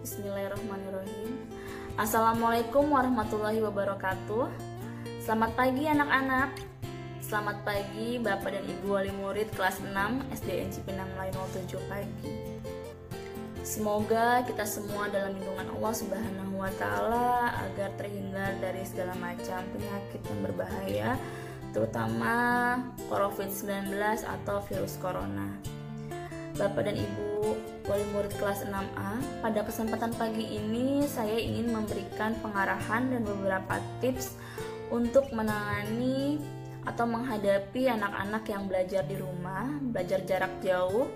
Bismillahirrahmanirrahim. Assalamualaikum warahmatullahi wabarakatuh. Selamat pagi anak-anak. Selamat pagi Bapak dan Ibu wali murid kelas 6 SDN Cipinang Melayu 07 pagi. Semoga kita semua dalam lindungan Allah Subhanahu wa taala agar terhindar dari segala macam penyakit yang berbahaya, terutama COVID-19 atau virus corona. Bapak dan Ibu wali murid kelas 6A, pada kesempatan pagi ini saya ingin memberikan pengarahan dan beberapa tips untuk menangani atau menghadapi anak-anak yang belajar di rumah, belajar jarak jauh.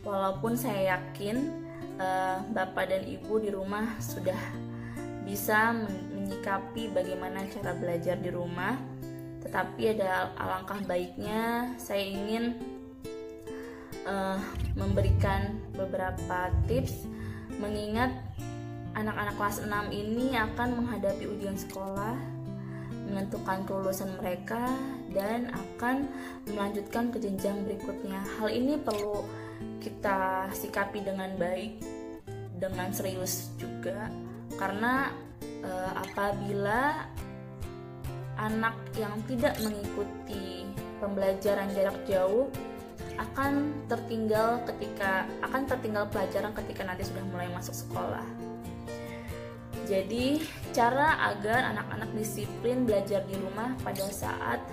Walaupun saya yakin Bapak dan Ibu di rumah sudah bisa menyikapi bagaimana cara belajar di rumah, tetapi ada alangkah baiknya saya ingin memberikan beberapa tips, mengingat anak-anak kelas 6 ini akan menghadapi ujian sekolah, menentukan kelulusan mereka, dan akan melanjutkan ke jenjang berikutnya. Hal ini perlu kita sikapi dengan baik, dengan serius juga, karena apabila anak yang tidak mengikuti pembelajaran jarak jauh akan tertinggal pelajaran ketika nanti sudah mulai masuk sekolah. Jadi cara agar anak-anak disiplin belajar di rumah pada saat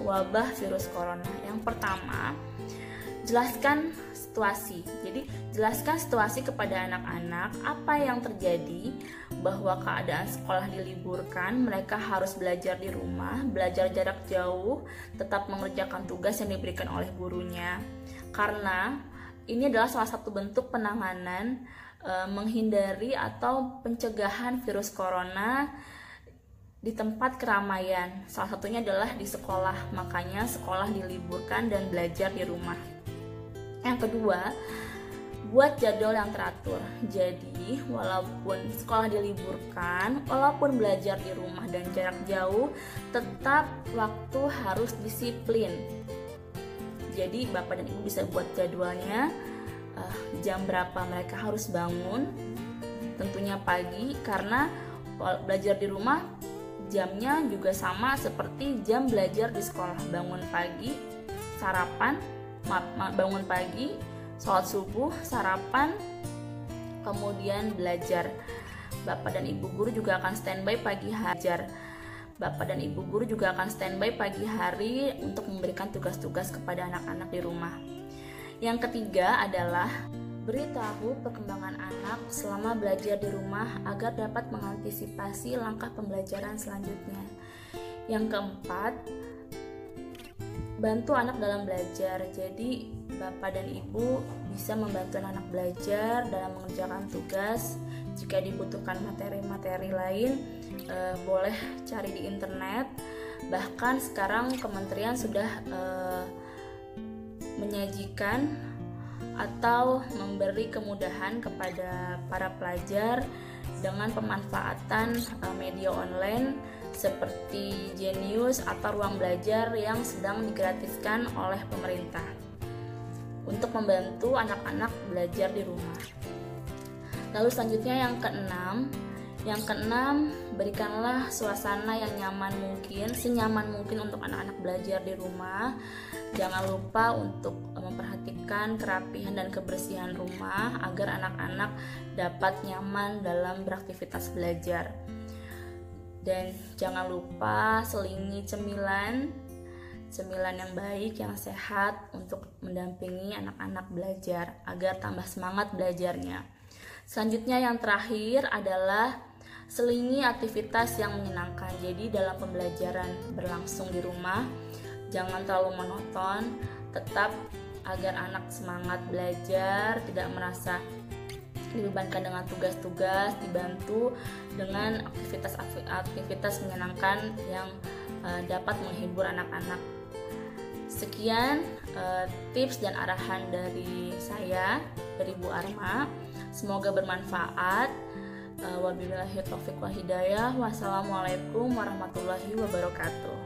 wabah virus corona. Yang pertama, jelaskan situasi. Jadi jelaskan situasi kepada anak-anak apa yang terjadi, bahwa keadaan sekolah diliburkan, mereka harus belajar di rumah, belajar jarak jauh, tetap mengerjakan tugas yang diberikan oleh gurunya. Karena ini adalah salah satu bentuk penanganan menghindari atau pencegahan virus corona di tempat keramaian. Salah satunya adalah di sekolah, makanya sekolah diliburkan dan belajar di rumah. Yang kedua, buat jadwal yang teratur. Jadi, walaupun sekolah diliburkan, walaupun belajar di rumah dan jarak jauh, tetap waktu harus disiplin. Jadi, Bapak dan Ibu bisa buat jadwalnya, jam berapa mereka harus bangun, tentunya pagi, karena belajar di rumah jamnya juga sama seperti jam belajar di sekolah. Bangun pagi, bangun pagi, sholat subuh, sarapan, kemudian belajar. Bapak dan Ibu guru juga akan standby pagi hari. Bapak dan Ibu guru juga akan standby pagi hari untuk memberikan tugas-tugas kepada anak-anak di rumah. Yang ketiga adalah beritahu perkembangan anak selama belajar di rumah agar dapat mengantisipasi langkah pembelajaran selanjutnya. Yang keempat, bantu anak dalam belajar. Jadi Bapak dan Ibu bisa membantu anak belajar dalam mengerjakan tugas. Jika dibutuhkan materi-materi lain, boleh cari di internet. Bahkan sekarang kementerian sudah menyajikan atau memberi kemudahan kepada para pelajar dengan pemanfaatan media online seperti Genius atau ruang belajar yang sedang digratiskan oleh pemerintah untuk membantu anak-anak belajar di rumah. Lalu selanjutnya yang keenam, berikanlah suasana yang nyaman mungkin, senyaman mungkin untuk anak-anak belajar di rumah. Jangan lupa untuk memperhatikan kerapihan dan kebersihan rumah agar anak-anak dapat nyaman dalam beraktivitas belajar. Dan jangan lupa selingi cemilan yang baik, yang sehat untuk mendampingi anak-anak belajar agar tambah semangat belajarnya. Selanjutnya yang terakhir adalah selingi aktivitas yang menyenangkan. Jadi dalam pembelajaran berlangsung di rumah, jangan terlalu monoton, tetap agar anak semangat belajar, tidak merasa dibebankan dengan tugas-tugas, dibantu dengan aktivitas menyenangkan yang dapat menghibur anak-anak. Sekian tips dan arahan dari saya, dari Bu Arma. Semoga bermanfaat. Wabillahi taufiq wal hidayah. Wassalamualaikum warahmatullahi wabarakatuh.